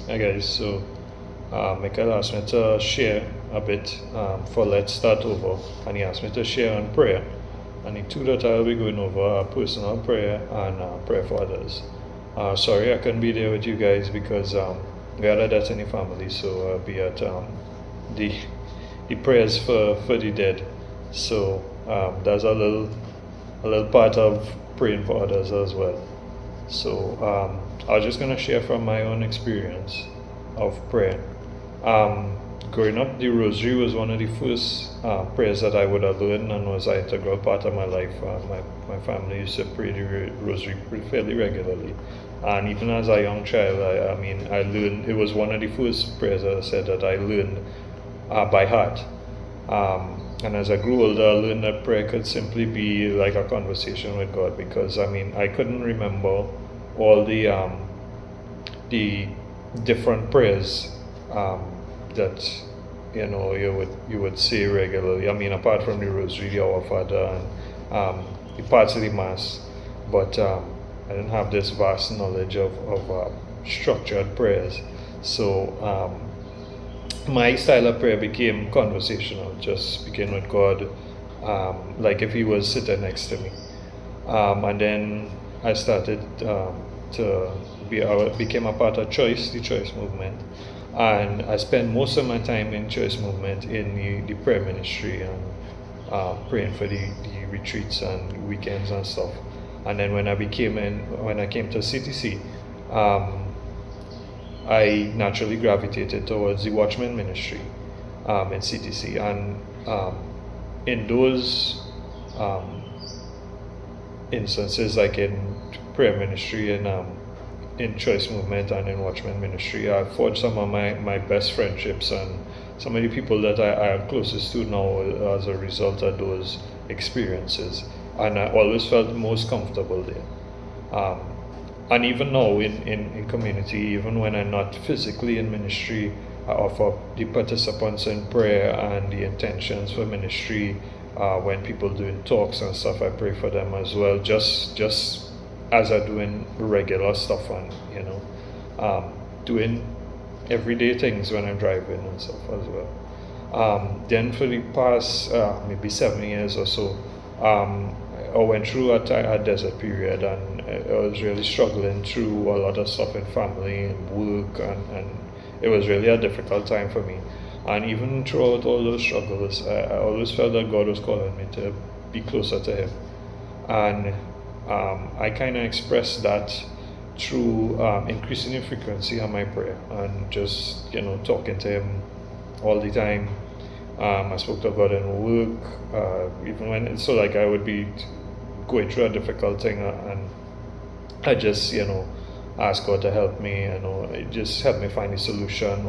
Hi guys, so Michael asked me to share a bit for Let's Start Over, and he asked me to share on prayer. And the two that I'll be going over are personal prayer and prayer for others. Sorry I couldn't be there with you guys because we had a death in the family, so I'll be at the prayers for the dead. So there's a little part of praying for others as well. So I was just gonna share from my own experience of prayer. Growing up, the rosary was one of the first prayers that I would have learned and was an integral part of my life. My family used to pray the rosary fairly regularly. And even as a young child, I learned, it was one of the first prayers, as I said, that I learned by heart. And as I grew older, I learned that prayer could simply be like a conversation with God, because I couldn't remember all the different prayers that you would say regularly. Apart from the Rosary, the Our Father, and the parts of the Mass, but I didn't have this vast knowledge of structured prayers. So my style of prayer became conversational, just speaking with God, like if He was sitting next to me. And then I started became a part of the Choice movement, and I spent most of my time in Choice movement in the prayer ministry and praying for the retreats and weekends and stuff. And then when I came to CTC, I naturally gravitated towards the Watchman ministry in CTC, and in those instances, like in prayer ministry and in Choice movement and in Watchman ministry, I forged some of my best friendships and some of the people that I am closest to now as a result of those experiences, and I always felt most comfortable there. And even now in community, even when I'm not physically in ministry, I offer the participants in prayer and the intentions for ministry. When people doing talks and stuff, I pray for them as well, just as I doing regular stuff, and doing everyday things when I'm driving and stuff as well. Then for the past maybe 7 years or so, I went through a desert period, and I was really struggling through a lot of stuff in family and work, and it was really a difficult time for me. And even throughout all those struggles, I always felt that God was calling me to be closer to Him. And I kind of expressed that through increasing the frequency of my prayer and just talking to Him all the time. I spoke to God in work, even when I would be going through a difficult thing, and I just ask God to help me, just help me find a solution,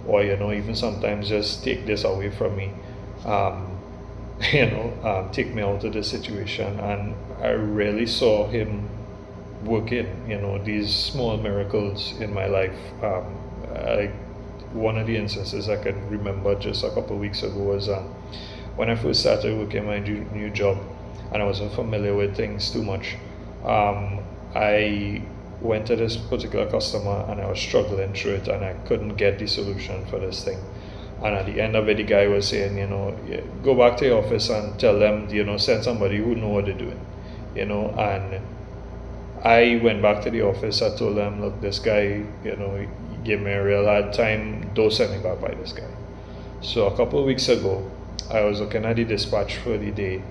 or even sometimes just take this away from me, take me out of the situation. And I really saw Him working, these small miracles in my life. One of the instances I can remember just a couple of weeks ago was when I first started working my new job, and I wasn't familiar with things too much. I went to this particular customer, and I was struggling through it, and I couldn't get the solution for this thing. And at the end of it, the guy was saying, go back to your office and tell them, send somebody who know what they're doing, and I went back to the office. I told them, look, this guy, he gave me a real hard time. Don't send me back by this guy. So a couple of weeks ago, I was looking at the dispatch for the day,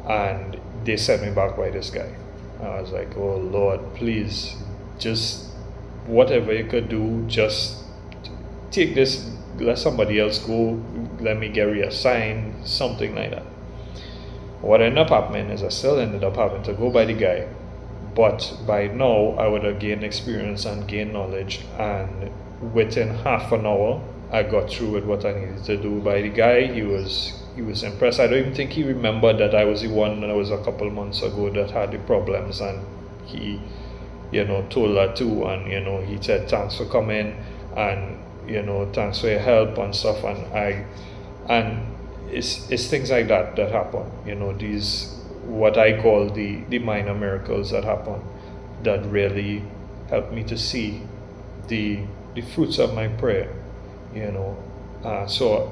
and they sent me back by this guy. I was like, oh Lord, please, just whatever you could do, just take this, let somebody else go, let me get reassigned, something like that. What ended up happening is I still ended up having to go by the guy, but by now I would have gained experience and gained knowledge, and within half an hour I got through with what I needed to do. By the guy, he was impressed. I don't even think he remembered that I was the one that was a couple months ago that had the problems, and he told that too, and he said thanks for coming, and thanks for your help and stuff. And it's things like that happen, these what I call the minor miracles that happen, that really help me to see the the fruits of my prayer, so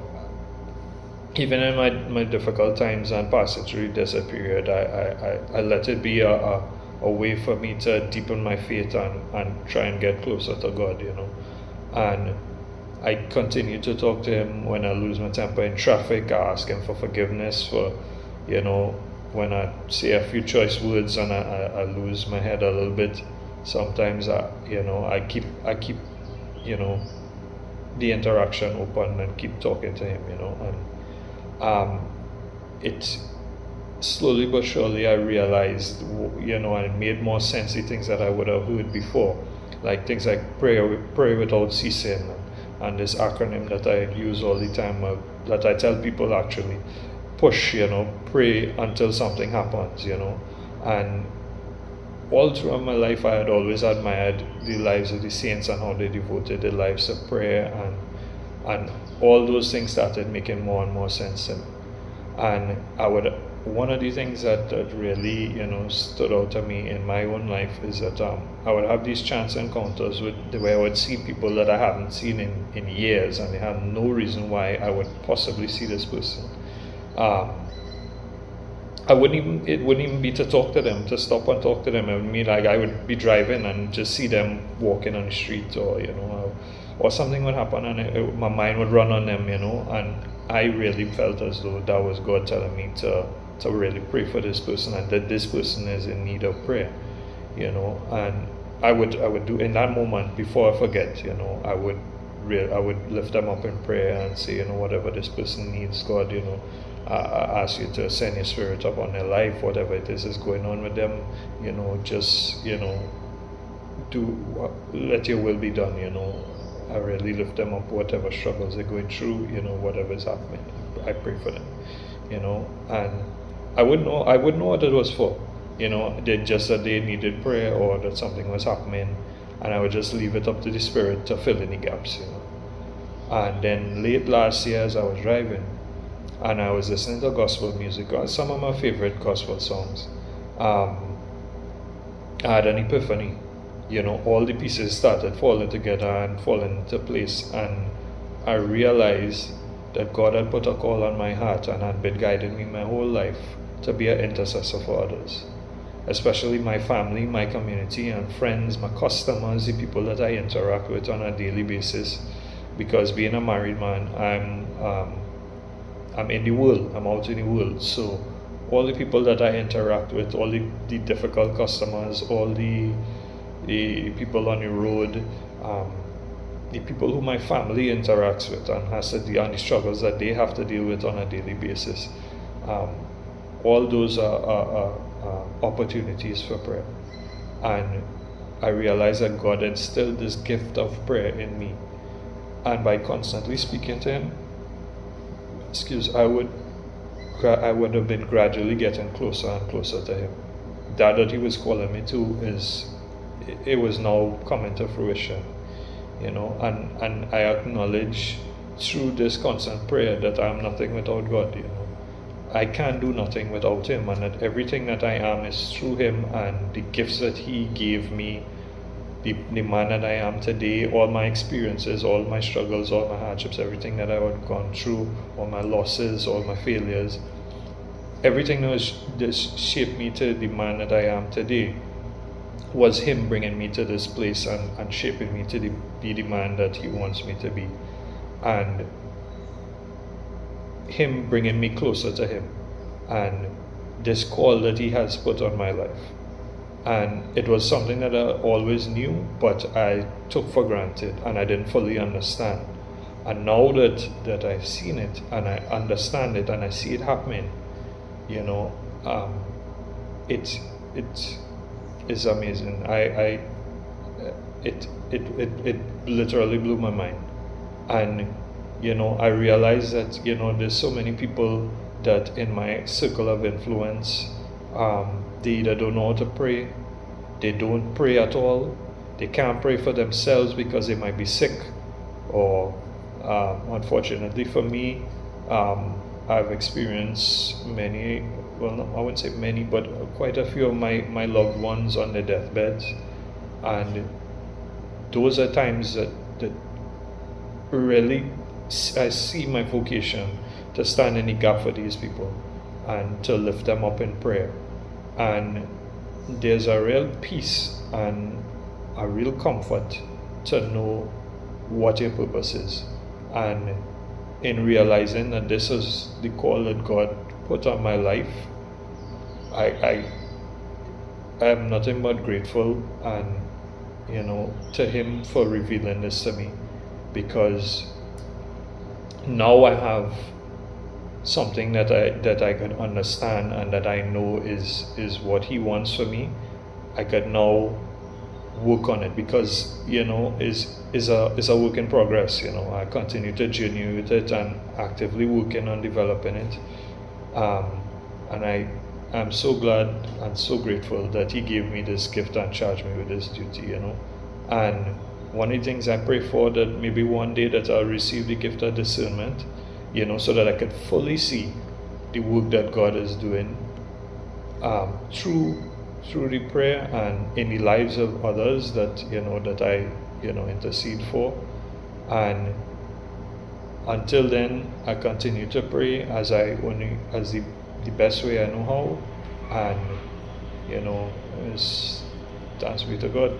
even in my difficult times and passing through this period, I let it be a way for me to deepen my faith and try and get closer to God, and I continue to talk to him when I lose my temper in traffic. I ask him for forgiveness for, when I say a few choice words and I lose my head a little bit. Sometimes I keep the interaction open and keep talking to him, and it slowly but surely I realized, and it made more sense, the things that I would have heard before, like things like pray without ceasing, and this acronym that I use all the time, that I tell people actually, push, pray until something happens, and all throughout my life I had always admired the lives of the saints and how they devoted their lives to prayer, and all those things started making more and more sense to me. And one of the things that really stood out to me in my own life is that I would have these chance encounters where I would see people that I hadn't seen in years, and they had no reason why I would possibly see this person. It wouldn't even be to talk to them, to stop and talk to them. It would mean like I would be driving and just see them walking on the street, or something would happen, and my mind would run on them, and I really felt as though that was God telling me to really pray for this person, and that this person is in need of prayer, and I would do in that moment, before I forget, I would lift them up in prayer and say, whatever this person needs, God, I ask you to send your spirit upon their life, whatever it is going on with them, just, let your will be done, I really lift them up, whatever struggles they're going through, whatever is happening, I pray for them, and I wouldn't know what it was for, just that they needed prayer or that something was happening, and I would just leave it up to the Spirit to fill in the gaps, And then late last year, as I was driving, and I was listening to gospel music, some of my favorite gospel songs, I had an epiphany. All the pieces started falling together and falling into place, and I realized that God had put a call on my heart and had been guiding me my whole life to be an intercessor for others, especially my family, my community and friends, my customers, the people that I interact with on a daily basis. Because being a married man, I'm in the world, I'm out in the world, so all the people that I interact with, all the difficult customers, all the people on the road, the people who my family interacts with and has to deal, and the struggles that they have to deal with on a daily basis, all those are opportunities for prayer. And I realized that God instilled this gift of prayer in me, and by constantly speaking to him, I would have been gradually getting closer and closer to him. That he was calling me to it was now coming to fruition, and I acknowledge through this constant prayer that I am nothing without God, I can't do nothing without him, and that everything that I am is through him, and the gifts that he gave me, the man that I am today, all my experiences, all my struggles, all my hardships, everything that I had gone through, all my losses, all my failures, everything that shaped me to the man that I am today was him bringing me to this place and shaping me to be the man that he wants me to be, and him bringing me closer to him, and this call that he has put on my life. And it was something that I always knew, but I took for granted and I didn't fully understand. And now that I've seen it and I understand it and I see it happening, it is amazing. It literally blew my mind. And I realized that there's so many people that in my circle of influence, they either don't know how to pray, they don't pray at all, they can't pray for themselves because they might be sick, or unfortunately for me, I've experienced many, I wouldn't say many, but quite a few of my loved ones on their deathbeds, and those are times that that really I see my vocation to stand in the gap for these people and to lift them up in prayer. And there's a real peace and a real comfort to know what your purpose is, and in realizing that this is the call that God put on my life, I am nothing but grateful, and to Him for revealing this to me, because now I have something that I can understand and that I know is what He wants for me. I could now work on it, because is a work in progress. I continue to journey with it and actively working on developing it, and I am so glad and so grateful that He gave me this gift and charged me with this duty. And one of the things I pray for, that maybe one day that I'll receive the gift of discernment, so that I could fully see the work that God is doing through the prayer and in the lives of others that that I intercede for. And until then, I continue to pray as the best way I know how, and thanks be to God.